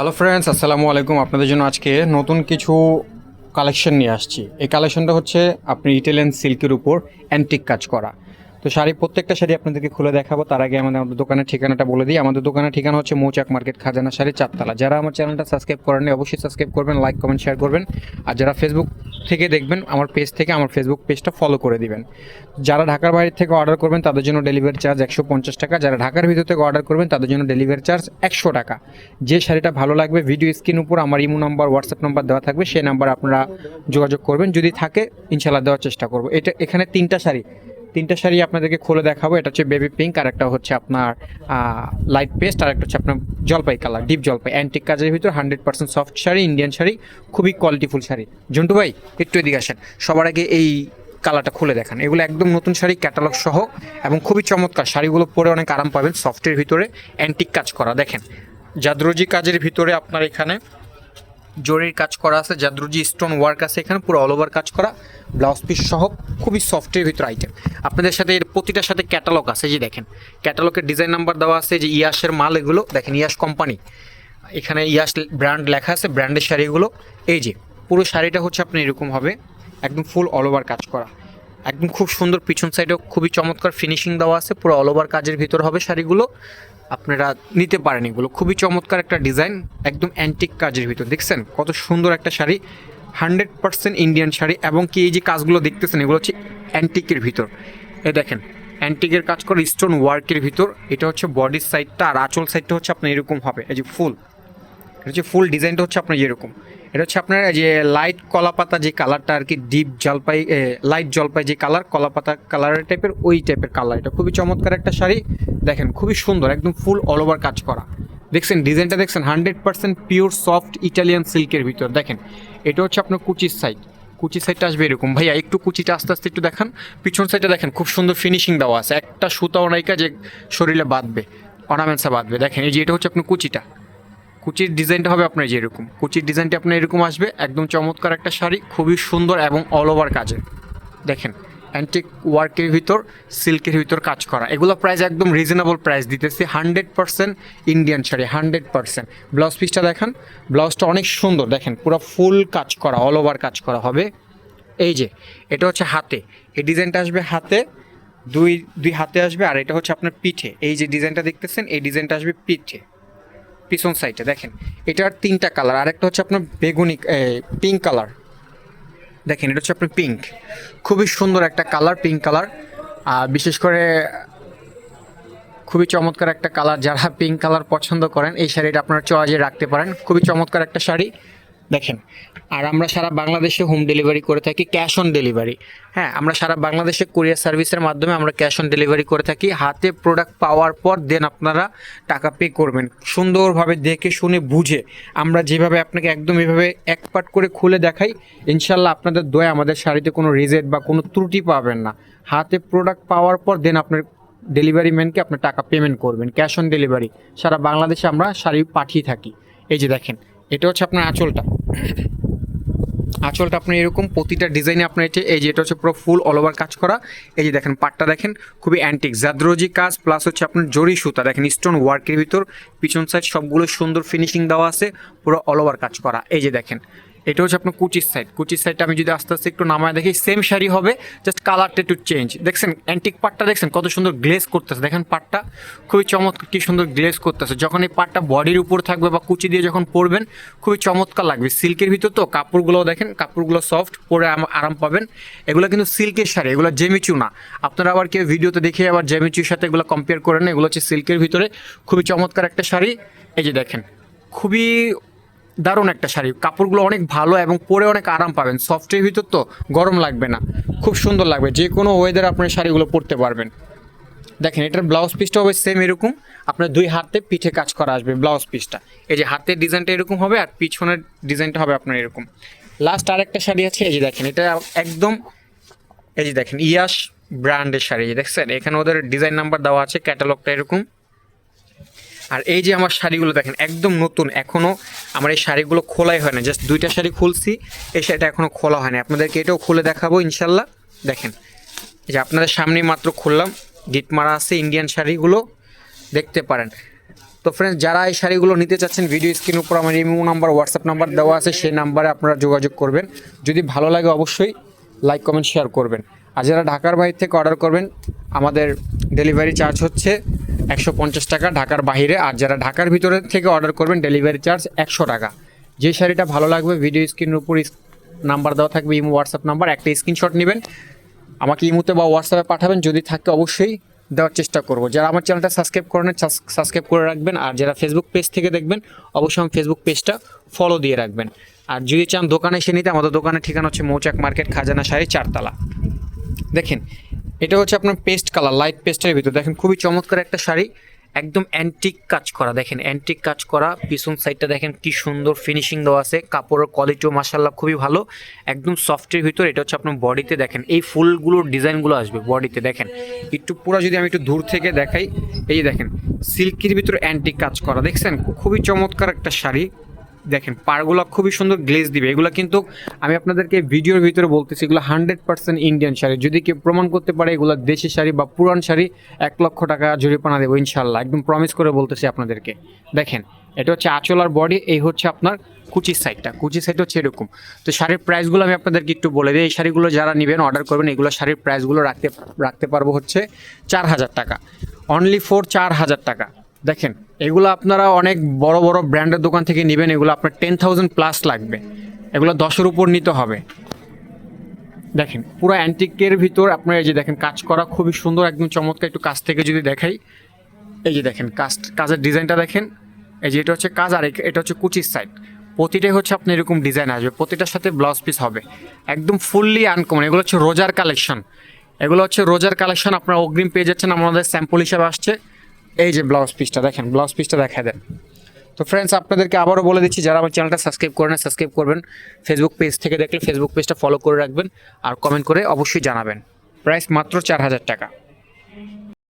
Hello friends, আসসালামু আলাইকুম। আপনাদের জন্য আজকে নতুন কিছু কালেকশন নিয়ে আসছি। এই কালেকশনটা হচ্ছে আপনি ইটালিয়ান সিল্কের উপর অ্যান্টিক কাজ করা। তো প্রত্যেকটা শাড়ি আপনাদেরকে খুলে দেখাবো। তার আগে আমাদের দোকানের ঠিকানাটা বলে দিই। আমাদের দোকানের ঠিকানা হচ্ছে মৌচাক মার্কেট, খাজানা শাড়ি, 4 তলা। যারা আমার চ্যানেলটা সাবস্ক্রাইব করেননি অবশ্যই সাবস্ক্রাইব করবেন, লাইক কমেন্ট শেয়ার করবেন। আর যারা ফেসবুক থেকে দেখবেন আমার পেজ থেকে, আমার ফেসবুক পেজটা ফলো করে দিবেন। যারা ঢাকার বাইরে থেকে অর্ডার করবেন তাদের জন্য ডেলিভারি চার্জ 150 টাকা। যারা ঢাকার ভিতর থেকে অর্ডার করবেন তাদের জন্য ডেলিভারি চার্জ 100 টাকা। যে শাড়িটা ভালো লাগবে ভিডিও স্ক্রিন উপর আমার ইমো নাম্বার, হোয়াটসঅ্যাপ নাম্বার দেওয়া থাকবে, সেই নাম্বার আপনারা যোগাযোগ করবেন। যদি থাকে ইনশাল্লাহ দেওয়ার চেষ্টা করবো। এখানে তিনটা শাড়ি আপনাদেরকে খুলে দেখাবো। এটা হচ্ছে বেবি পিঙ্ক, আর একটা হচ্ছে আপনার লাইট পেস্ট, আর একটা হচ্ছে আপনার জলপাই কালার, ডিপ জলপাই। অ্যান্টিক কাজের ভিতর 100% সফট শাড়ি, ইন্ডিয়ান শাড়ি, খুবই কোয়ালিটিফুল শাড়ি। জন্টু ভাই একটু এদিকে আসেন, সবার আগে এই কালারটা খুলে দেখান। এগুলো একদম নতুন শাড়ি, ক্যাটালগ সহ, এবং খুবই চমৎকার। শাড়িগুলো পরে অনেক আরাম পাবেন। সফটের ভিতরে অ্যান্টিক কাজ করা, দেখেন জাদরজি কাজের ভিতরে আপনার এখানে জরির কাজ করা আছে, জাদরজি স্টোন ওয়ার্ক আছে এখানে, পুরো অল ওভার কাজ করা, ব্লাউজ পিস সহ, খুবই সফটের ভিতরে আইটেম। আপনাদের সাথে এর প্রতিটার সাথে ক্যাটালগ আছে, যে দেখেন ক্যাটালগের ডিজাইন নাম্বার দেওয়া আছে, যে ইয়াসের মাল এগুলো দেখেন, ইয়াস কোম্পানি, এখানে ইয়াস ব্র্যান্ড লেখা আছে, ব্র্যান্ডের শাড়িগুলো। এই যে পুরো শাড়িটা হচ্ছে আপনি এরকম হবে, একদম ফুল অল ওভার কাজ করা, একদম খুব সুন্দর। পিছন সাইডেও খুবই চমৎকার ফিনিশিং দেওয়া আছে, পুরো অল ওভার কাজের ভিতর হবে শাড়িগুলো। আপনারা নিতে পারেন, এগুলো খুবই চমৎকার একটা ডিজাইন, একদম অ্যান্টিক কাজের ভিতর। দেখছেন কত সুন্দর একটা শাড়ি, 100% ইন্ডিয়ান শাড়ি। এবং কি এই যে কাজগুলো দেখতেছেন এগুলো হচ্ছে অ্যান্টিকের ভিতর। এ দেখেন অ্যান্টিকের কাজ করে স্টোন ওয়ার্কের ভিতর। এটা হচ্ছে বডির সাইডটা, আর আঁচল সাইডটা হচ্ছে আপনার এরকম হবে, এই যে ফুল, এটা হচ্ছে ফুল ডিজাইনটা হচ্ছে আপনার এরকম। এটা হচ্ছে আপনার যে লাইট কলাপাতা যে কালারটা আর কি, ডিপ জলপাই, লাইট জলপাই যে কালার, কলাপাতা কালারের টাইপের, ওই টাইপের কালার। এটা খুবই চমৎকার একটা শাড়ি, দেখেন খুবই সুন্দর, একদম ফুল অল ওভার কাজ করা। দেখছেন ডিজাইনটা, দেখছেন 100% পিওর সফট ইটালিয়ান সিল্কের ভিতর। দেখেন এটা হচ্ছে আপনার কুচির সাইড, কুচি সাইডটা আসবে এরকম। ভাইয়া একটু কুচিটা আস্তে আস্তে একটু দেখান। পিছন সাইডটা দেখেন খুব সুন্দর ফিনিশিং দেওয়া আছে, একটা সুতাও নাইকা যে শরীরে বাঁধবে, অর্নামেন্টসে বাঁধবে। দেখেন এই যে এটা হচ্ছে আপনার কুচিটা, কুচির ডিজাইনটা হবে আপনার যে এরকম, কুচির ডিজাইনটা আপনার এরকম আসবে, একদম চমৎকার একটা শাড়ি, খুবই সুন্দর এবং অল ওভার কাজে। দেখেন অ্যান্টিক ওয়ার্কের ভিতর, সিল্কের ভিতর কাজ করা। এগুলো প্রাইস একদম রিজনেবল প্রাইস দিতেছি, 100% ইন্ডিয়ান শাড়ি, 100%। ব্লাউজ পিসটা দেখান, ব্লাউজটা অনেক সুন্দর, দেখেন পুরো ফুল কাজ করা, অল ওভার কাজ করা হবে। এই যে এটা হচ্ছে হাতে, এই ডিজাইনটা আসবে হাতে, দুই দুই হাতে আসবে। আর এটা হচ্ছে আপনার পিঠে, এই যে ডিজাইনটা দেখতেছেন এই ডিজাইনটা আসবে পিঠে, পিছন সাইডে। দেখেন এটার 3টা কালার, আরেকটা হচ্ছে আপনার বেগুনি পিঙ্ক কালার। দেখেন এটা হচ্ছে আপনার পিঙ্ক, খুবই সুন্দর একটা কালার, পিঙ্ক কালার। আর বিশেষ করে খুবই চমৎকার একটা কালার, যারা পিঙ্ক কালার পছন্দ করেন এই শাড়িটা আপনারা চয়েজে রাখতে পারেন, খুবই চমৎকার একটা শাড়ি। দেখেন আর আমরা সারা বাংলাদেশে হোম ডেলিভারি করে থাকি, ক্যাশ অন ডেলিভারি। হ্যাঁ, আমরা সারা বাংলাদেশে কুরিয়ার সার্ভিসের মাধ্যমে আমরা ক্যাশ অন ডেলিভারি করে থাকি। হাতে প্রোডাক্ট পাওয়ার পর দেন আপনারা টাকা পে করবেন, সুন্দরভাবে দেখে শুনে বুঝে। আমরা যেভাবে আপনাকে একদম এভাবে এক পাট করে খুলে দেখাই, ইনশাল্লাহ আপনাদের দয়া আমাদের শাড়িতে কোনো রিজেক্ট বা কোনো ত্রুটি পাবেন না। হাতে প্রোডাক্ট পাওয়ার পর দেন আপনার ডেলিভারি ম্যানকে আপনার টাকা পেমেন্ট করবেন, ক্যাশ অন ডেলিভারি। সারা বাংলাদেশে আমরা শাড়ি পাঠিয়ে থাকি। এই যে দেখেন এটা হচ্ছে আপনার আঁচলটা, আঁচলটা আপনার এরকম, প্রতিটা ডিজাইনে আপনার এই যে এটা হচ্ছে পুরো ফুল অল ওভার কাজ করা। এই যে দেখেন পাটটা দেখেন, খুবই অ্যান্টিক জাদরজি কাজ, প্লাস হচ্ছে আপনার জরি সুতা, দেখেন স্টোন ওয়ার্কের ভিতর। পিছন সাইড সবগুলো সুন্দর ফিনিশিং দেওয়া আছে, পুরো অল ওভার কাজ করা। এই যে দেখেন এটা হচ্ছে আপনার কুচির সাইড, কুচির সাইডটা আমি যদি আস্তে আস্তে একটু নামায় দেখি, সেম শাড়ি হবে, জাস্ট কালারটা একটু চেঞ্জ। দেখছেন অ্যান্টিক পাটটা, দেখছেন কত সুন্দর গ্লেজ করতেছে, দেখেন পাটটা খুবই চমৎকার, কি সুন্দর গ্লেজ করতেছে। যখন এই পাটটা বডির উপর থাকবে বা কুচি দিয়ে যখন পরবেন খুবই চমৎকার লাগবে। সিল্কের ভিতর তো কাপড়গুলো দেখেন, কাপড়গুলো সফট, পরে আরাম পাবেন। এগুলো কিন্তু সিল্কের শাড়ি, এগুলো জেমিচু না। আপনারা আবার কেউ ভিডিওতে দেখে আবার জেমিচুর সাথে এগুলো কম্পেয়ার করেন না, এগুলো হচ্ছে সিল্কের ভিতরে, খুবই চমৎকার একটা শাড়ি। এই যে দেখেন খুবই দারুণ একটা শাড়ি, কাপড়গুলো অনেক ভালো এবং পরে অনেক আরাম পাবেন। সফটের ভিতর তো গরম লাগবে না, খুব সুন্দর লাগবে, যে কোনো ওয়েদার আপনার শাড়িগুলো পরতে পারবেন। দেখেন এটার ব্লাউজ পিসটা হবে সেম এরকম, আপনার দুই হাতে পিঠে কাজ করা আসবে ব্লাউজ পিসটা। এই যে হাতের ডিজাইনটা এরকম হবে, আর পিছনের ডিজাইনটা হবে আপনার এরকম। লাস্ট আরেকটা শাড়ি আছে, এই যে দেখেন এটা একদম, এই যে দেখেন ইয়াস ব্র্যান্ডের শাড়ি, দেখছেন এখানে ওদের ডিজাইন নাম্বার দেওয়া আছে, ক্যাটালগটা এরকম। আর এই যে আমার শাড়িগুলো দেখেন একদম নতুন, এখনও আমার এই শাড়িগুলো খোলাই হয় না, জাস্ট 2টা শাড়ি খুলছি, এই শাড়িটা এখনও খোলা হয়নি। আপনাদেরকে এটাও খুলে দেখাবো ইনশাল্লাহ। দেখেন এই যে আপনাদের সামনেই মাত্র খুললাম, গিট মারা আছে, ইন্ডিয়ান শাড়িগুলো দেখতে পারেন। তো তো ফ্রেন্ডস, যারা এই শাড়িগুলো নিতে চাচ্ছেন, ভিডিও স্ক্রিনের উপর আমার ইমো নাম্বার, হোয়াটসঅ্যাপ নাম্বার দেওয়া আছে, সেই নাম্বারে আপনারা যোগাযোগ করবেন। যদি ভালো লাগে অবশ্যই লাইক কমেন্ট শেয়ার করবেন। আর যারা ঢাকার বাইরে থেকে অর্ডার করবেন, আমাদের ডেলিভারি চার্জ হচ্ছে 150 টাকা ঢাকার বাইরে। আর যারা ঢাকার ভিতরে থেকে অর্ডার করবেন, ডেলিভারি চার্জ 100 টাকা। যে শাড়িটা ভালো লাগবে, ভিডিও স্ক্রিনের উপর নাম্বার দেওয়া থাকবে, ইমো হোয়াটসঅ্যাপ নাম্বার, একটা স্ক্রিনশট নেবেন, আমাকে ইমোতে বা হোয়াটসঅ্যাপে পাঠাবেন। যদি থাকে অবশ্যই দেওয়ার চেষ্টা করব। যারা আমার চ্যানেলটা সাবস্ক্রাইব করেন, সাবস্ক্রাইব করে রাখবেন। আর যারা ফেসবুক পেজ থেকে দেখবেন, অবশ্যই আমার ফেসবুক পেজটা ফলো দিয়ে রাখবেন। আর যদি চান দোকানে এসে নিতে, আমাদের দোকানের ঠিকানা হচ্ছে মৌচাক মার্কেট, খাজানা শাড়ি, 4 তলা। দেখেন, এটা হচ্ছে আপনার পেস্ট কালার, লাইট পেস্টের ভিতর। দেখেন খুবই চমৎকার একটা শাড়ি, একদম অ্যান্টিক কাজ করা। দেখেন অ্যান্টিক কাজ করা, পিছন সাইডটা দেখেন কি সুন্দর ফিনিশিং দেওয়া আছে, কাপড়ের কোয়ালিটিও মাশাআল্লাহ খুবই ভালো, একদম সফটের ভিতর। এটা হচ্ছে আপনার বডিতে দেখেন এই ফুলগুলোর ডিজাইনগুলো আসবে বডিতে। দেখেন একটু পুরো যদি আমি একটু দূর থেকে দেখাই, এই যে দেখেন সিল্কের ভিতর অ্যান্টিক কাজ করা, দেখছেন খুবই চমৎকার একটা শাড়ি। দেখেন পাড়গুলো খুবই সুন্দর গ্লেজ দিবে। এগুলো কিন্তু আমি আপনাদেরকে ভিডিওর ভিতরে বলতেছি, এগুলো 100% ইন্ডিয়ান শাড়ি। যদি কেউ প্রমাণ করতে পারে এগুলো দেশি শাড়ি বা পুরান শাড়ি, 1 লক্ষ টাকা জরিমানা দেবো ইনশাল্লাহ, একদম প্রমিস করে বলতেছি আপনাদেরকে। দেখেন এটা হচ্ছে আঁচল আর বডি, এই হচ্ছে আপনার কুচির সাইডটা, কুচির সাইড হচ্ছে এরকম। তো শাড়ির প্রাইসগুলো আমি আপনাদেরকে একটু বলে দিই। এই শাড়িগুলো যারা নেবেন, অর্ডার করবেন, এগুলো শাড়ির প্রাইসগুলো রাখতে পারবো হচ্ছে 4000 টাকা, অনলি ফর 4000 টাকা। দেখেন এগুলো আপনারা অনেক বড় বড় ব্র্যান্ডের দোকান থেকে নেবেন, এগুলো আপনার 10,000 প্লাস লাগবে, এগুলো 10-এর উপর নিতে হবে। দেখেন পুরো অ্যান্টিকের ভিতর আপনার এই যে দেখেন কাজ করা খুবই সুন্দর, একদম চমৎকার। একটু কাছ থেকে যদি দেখাই, এই যে দেখেন কাজের ডিজাইনটা দেখেন, এই যে এটা হচ্ছে কাজ, আর এটা হচ্ছে কুচির সাইড। প্রতিটাই হচ্ছে আপনার এরকম ডিজাইন আসবে, প্রতিটার সাথে ব্লাউজ পিস হবে, একদম ফুললি আনকমন। এগুলো হচ্ছে রোজার কালেকশন, এগুলো হচ্ছে রোজার কালেকশন। আপনারা অগ্রিম পেয়ে যাচ্ছেন, আমাদের স্যাম্পল হিসাবে আসছে। এই যে ব্লাউজ পিসটা দেখেন, ব্লাউজ পিসটা দেখা দেন। তো ফ্রেন্ডস, আপনাদেরকে আবারও বলে দিচ্ছি, যারা আমার চ্যানেলটা সাবস্ক্রাইব করে না, সাবস্ক্রাইব করবেন। ফেসবুক পেজ থেকে দেখলে ফেসবুক পেজটা ফলো করে রাখবেন, আর কমেন্ট করে অবশ্যই জানাবেন। প্রাইস মাত্র 4000 টাকা।